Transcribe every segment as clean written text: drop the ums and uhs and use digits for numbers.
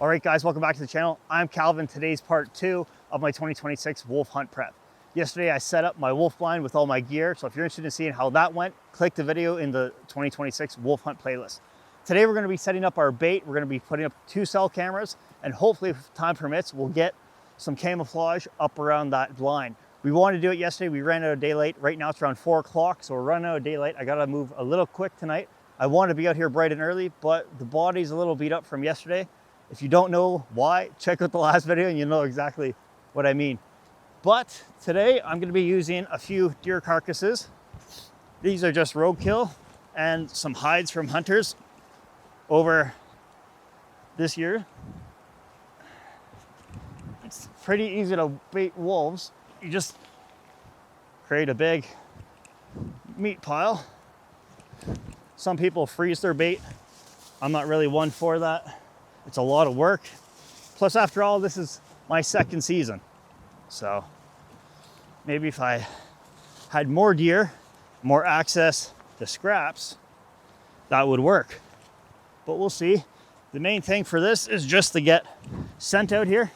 All right, guys, welcome back to the channel. I'm Calvin. Today's part 2 of my 2026 wolf hunt prep. Yesterday, I set up my wolf blind with all my gear. So if you're interested in seeing how that went, click the video in the 2026 wolf hunt playlist. Today, we're going to be setting up our bait. We're going to be putting up 2 cell cameras, and hopefully, if time permits, we'll get some camouflage up around that blind. We wanted to do it yesterday. We ran out of daylight. Right now, it's around 4 o'clock, so we're running out of daylight. I got to move a little quick tonight. I want to be out here bright and early, but the body's a little beat up from yesterday. If you don't know why, check out the last video and you'll know exactly what I mean. But today I'm going to be using a few deer carcasses. These are just roadkill and some hides from hunters over this year. It's pretty easy to bait wolves. You just create a big meat pile. Some people freeze their bait. I'm not really one for that. It's a lot of work. Plus, after all, this is my second season. So maybe if I had more deer, more access to scraps, that would work. But we'll see. The main thing for this is just to get scent out here.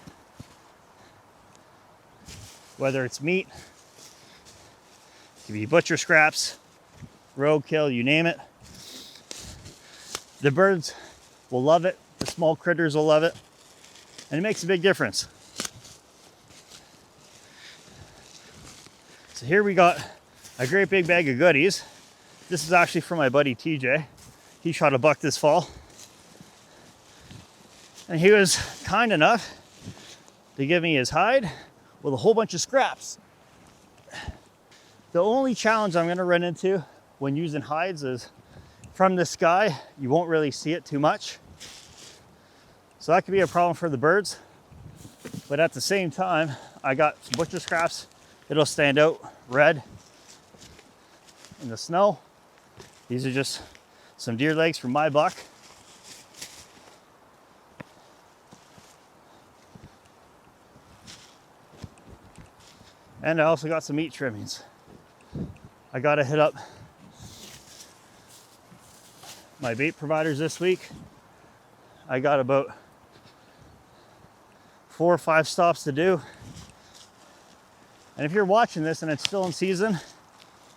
Whether it's meat, it could be butcher scraps, roadkill, you name it. The birds will love it. The small critters will love it. And it makes a big difference. So here we got a great big bag of goodies. This is actually from my buddy TJ. He shot a buck this fall. And he was kind enough to give me his hide with a whole bunch of scraps. The only challenge I'm gonna run into when using hides is from the sky, you won't really see it too much. So that could be a problem for the birds. But at the same time, I got some butcher scraps. It'll stand out red in the snow. These are just some deer legs from my buck. And I also got some meat trimmings. I gotta hit up my bait providers this week. I got about 4 or 5 stops to do. And if you're watching this and it's still in season,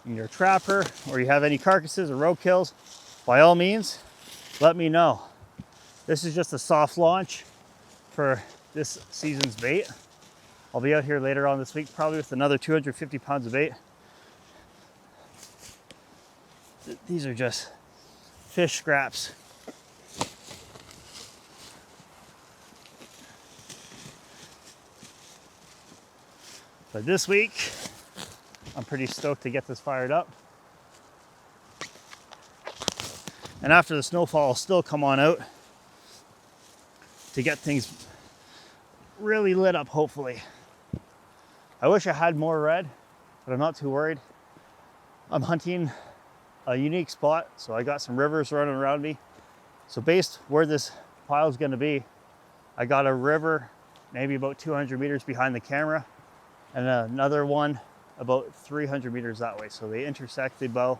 and you're a trapper or you have any carcasses or roadkills, by all means, let me know. This is just a soft launch for this season's bait. I'll be out here later on this week, probably with another 250 pounds of bait. These are just fish scraps. But this week, I'm pretty stoked to get this fired up. And after the snowfall, I'll still come on out to get things really lit up, hopefully. I wish I had more red, but I'm not too worried. I'm hunting a unique spot, so I got some rivers running around me. So based where this pile is gonna be, I got a river maybe about 200 meters behind the camera, and another one about 300 meters that way. So they intersect the bow,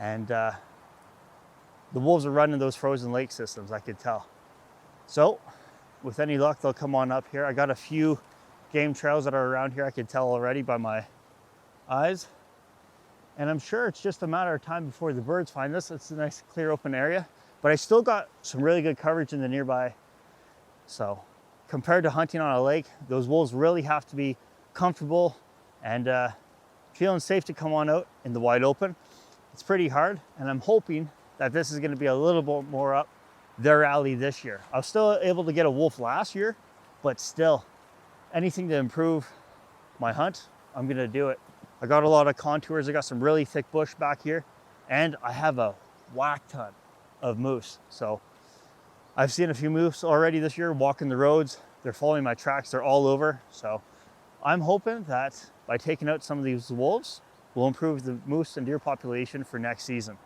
and the wolves are running those frozen lake systems, I could tell. So with any luck, they'll come on up here. I got a few game trails that are around here, I could tell already by my eyes. And I'm sure it's just a matter of time before the birds find this. It's a nice clear open area, but I still got some really good coverage in the nearby. So compared to hunting on a lake, those wolves really have to be comfortable and feeling safe to come on out in the wide open. It's pretty hard, and I'm hoping that this is gonna be a little bit more up their alley this year. I was still able to get a wolf last year, but still, anything to improve my hunt, I'm gonna do it. I got a lot of contours. I got some really thick bush back here, and I have a whack ton of moose. So I've seen a few moose already this year walking the roads. They're following my tracks. They're all over. So I'm hoping that by taking out some of these wolves, we'll improve the moose and deer population for next season.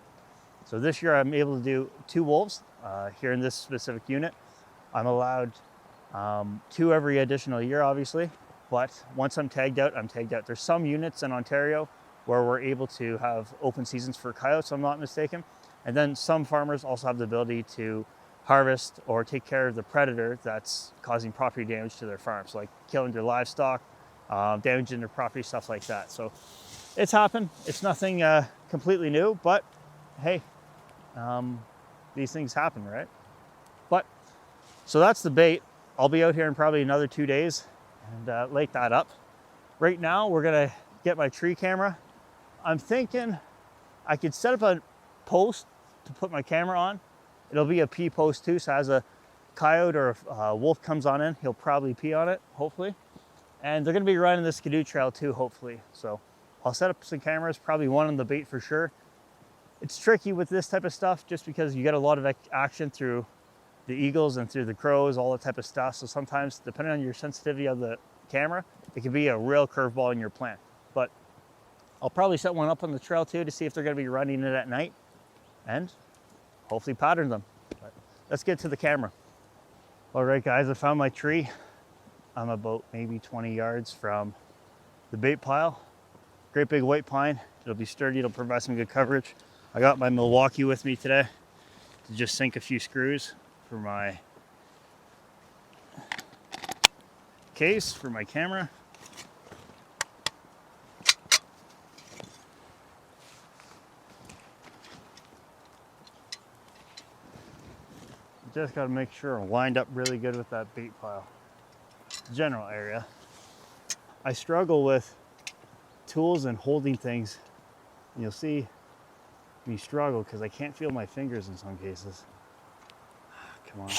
So this year I'm able to do 2 wolves here in this specific unit. I'm allowed 2 every additional year, obviously. But once I'm tagged out, I'm tagged out. There's some units in Ontario where we're able to have open seasons for coyotes, if I'm not mistaken. And then some farmers also have the ability to harvest or take care of the predator that's causing property damage to their farms, like killing their livestock, damaging their property, stuff like that. So it's happened. It's nothing completely new, but hey, these things happen, right? But so that's the bait. I'll be out here in probably another 2 days and lake that up. Right now, we're gonna get my tree camera. I'm thinking I could set up a post to put my camera on. It'll be a pee post too, so as a coyote or a wolf comes on in, he'll probably pee on it, hopefully. And they're gonna be running the Skidoo Trail too, hopefully. So I'll set up some cameras, probably one on the bait for sure. It's tricky with this type of stuff just because you get a lot of action through the eagles and through the crows, all that type of stuff. So sometimes, depending on your sensitivity of the camera, it can be a real curveball in your plan. But I'll probably set one up on the trail too to see if they're gonna be running it at night and hopefully pattern them. But let's get to the camera. All right, guys, I found my tree. I'm about maybe 20 yards from the bait pile. Great big white pine. It'll be sturdy, it'll provide some good coverage. I got my Milwaukee with me today to just sink a few screws for my case, for my camera. Just got to make sure I'm lined up really good with that bait pile. General area. I struggle with tools and holding things. And you'll see me struggle because I can't feel my fingers in some cases. Come on.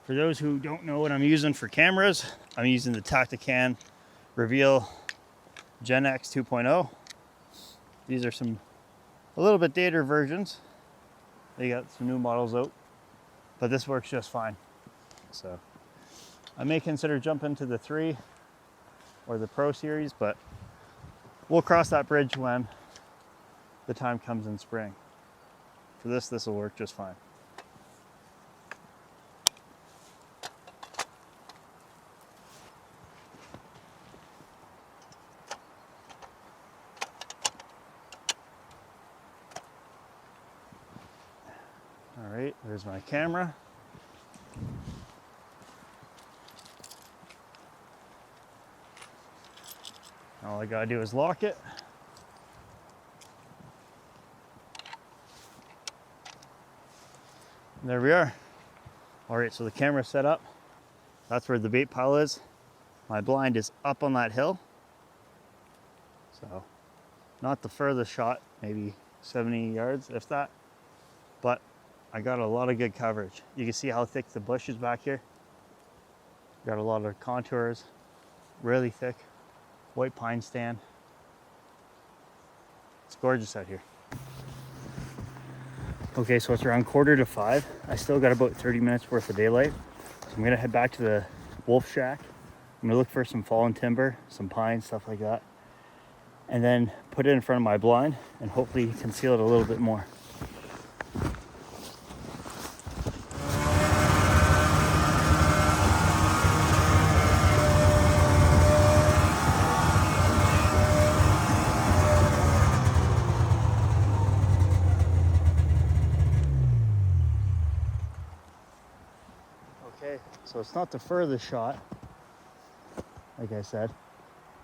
For those who don't know what I'm using for cameras, I'm using the Tactacam Reveal Gen X 2.0. These are a little bit dated versions. They got some new models out, but this works just fine. So I may consider jumping to the 3 or the Pro series, but we'll cross that bridge when the time comes in spring. For this will work just fine. All right, there's my camera. All I gotta do is lock it. And there we are. All right, so the camera's set up. That's where the bait pile is. My blind is up on that hill. So not the furthest shot, maybe 70 yards, if that. But I got a lot of good coverage. You can see how thick the bush is back here. Got a lot of contours, really thick. White pine stand. It's gorgeous out here. Okay, so it's around 4:45. I still got about 30 minutes worth of daylight. So I'm gonna head back to the wolf shack. I'm gonna look for some fallen timber, some pine, stuff like that. And then put it in front of my blind and hopefully conceal it a little bit more. Okay, so it's not the furthest shot, like I said,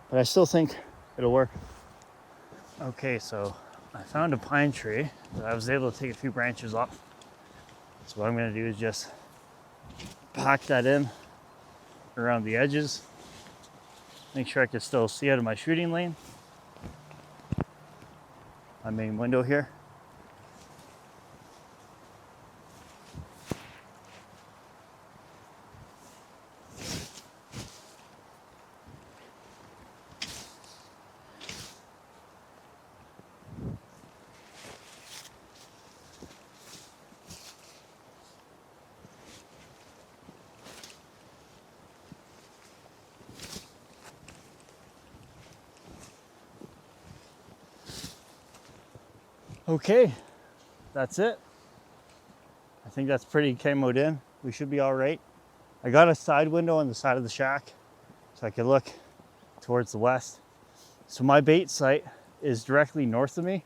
but I still think it'll work. Okay, so I found a pine tree that I was able to take a few branches off. So what I'm gonna do is just pack that in around the edges, make sure I can still see out of my shooting lane. My main window here. Okay, that's it. I think that's pretty camoed in. We should be all right. I got a side window on the side of the shack so I can look towards the west. So my bait site is directly north of me.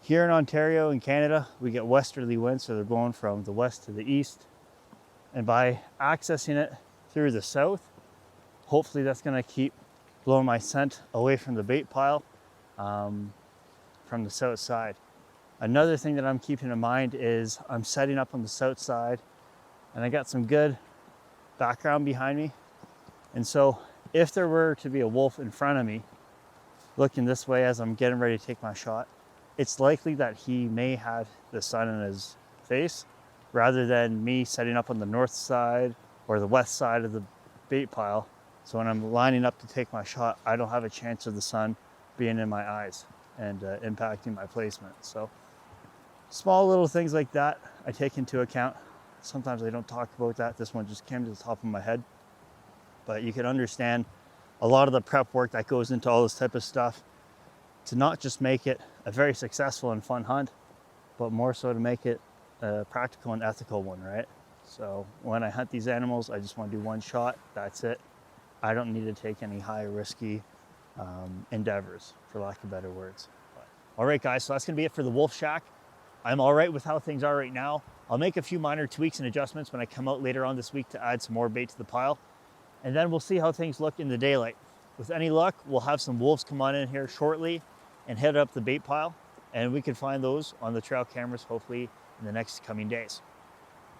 Here in Ontario and Canada, we get westerly winds, so they're blowing from the west to the east. And by accessing it through the south, hopefully that's gonna keep blowing my scent away from the bait pile from the south side. Another thing that I'm keeping in mind is I'm setting up on the south side, and I got some good background behind me. And so if there were to be a wolf in front of me, looking this way as I'm getting ready to take my shot, it's likely that he may have the sun in his face rather than me setting up on the north side or the west side of the bait pile. So when I'm lining up to take my shot, I don't have a chance of the sun being in my eyes and impacting my placement. So small little things like that I take into account. Sometimes I don't talk about that. This one just came to the top of my head. But you can understand a lot of the prep work that goes into all this type of stuff to not just make it a very successful and fun hunt, but more so to make it a practical and ethical one, right? So when I hunt these animals, I just want to do one shot, that's it. I don't need to take any high risky endeavors, for lack of better words. But, all right, guys, so that's gonna be it for the Wolf Shack. I'm all right with how things are right now. I'll make a few minor tweaks and adjustments when I come out later on this week to add some more bait to the pile. And then we'll see how things look in the daylight. With any luck, we'll have some wolves come on in here shortly and head up the bait pile, and we can find those on the trail cameras hopefully in the next coming days.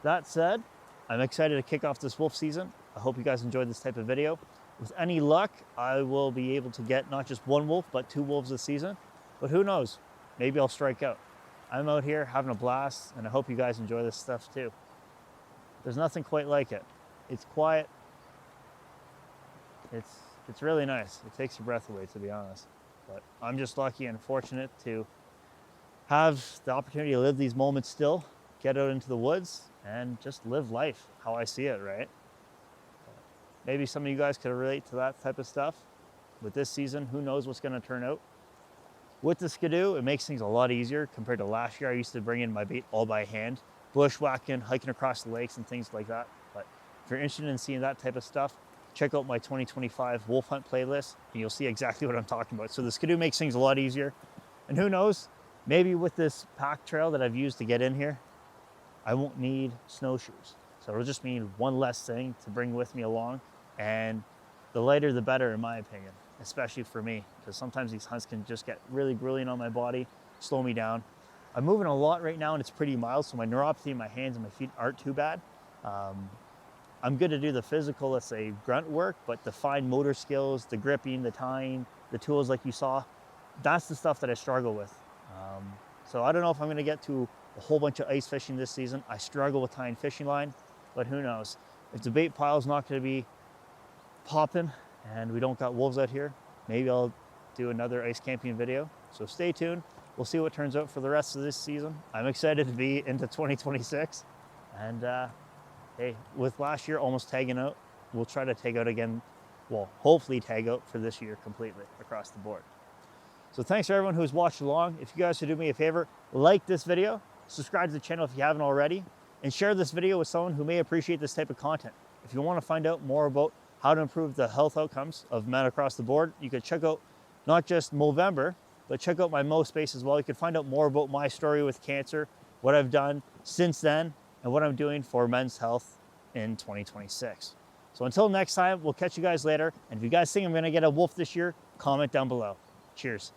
That said, I'm excited to kick off this wolf season. I hope you guys enjoyed this type of video. With any luck, I will be able to get not just one wolf, but 2 wolves this season. But who knows? Maybe I'll strike out. I'm out here having a blast, and I hope you guys enjoy this stuff too. There's nothing quite like it. It's quiet. It's really nice. It takes your breath away, to be honest. But I'm just lucky and fortunate to have the opportunity to live these moments still, get out into the woods, and just live life how I see it, right? Maybe some of you guys could relate to that type of stuff. With this season, who knows what's gonna turn out. With the Skidoo, it makes things a lot easier compared to last year. I used to bring in my bait all by hand, bushwhacking, hiking across the lakes and things like that. But if you're interested in seeing that type of stuff, check out my 2025 wolf hunt playlist and you'll see exactly what I'm talking about. So the Skidoo makes things a lot easier. And who knows, maybe with this pack trail that I've used to get in here, I won't need snowshoes. So it'll just mean one less thing to bring with me along. And the lighter, the better, in my opinion, especially for me, because sometimes these hunts can just get really grueling on my body, slow me down. I'm moving a lot right now and it's pretty mild, so my neuropathy in my hands and my feet aren't too bad. I'm good to do the physical, let's say, grunt work, but the fine motor skills, the gripping, the tying, the tools like you saw, that's the stuff that I struggle with. So I don't know if I'm gonna get to a whole bunch of ice fishing this season. I struggle with tying fishing line, but who knows? If the bait pile's not gonna be popping and we don't got wolves out here, maybe I'll do another ice camping video. So stay tuned. We'll see what turns out for the rest of this season. I'm excited to be into 2026. And hey, with last year almost tagging out, we'll try to tag out again. Well, hopefully tag out for this year completely across the board. So thanks for everyone who's watched along. If you guys would do me a favor, like this video, subscribe to the channel if you haven't already, and share this video with someone who may appreciate this type of content. If you want to find out more about how to improve the health outcomes of men across the board, you could check out not just Movember, but check out my Mo space as well. You can find out more about my story with cancer, what I've done since then, and what I'm doing for men's health in 2026. So until next time, we'll catch you guys later. And if you guys think I'm gonna get a wolf this year, comment down below. Cheers.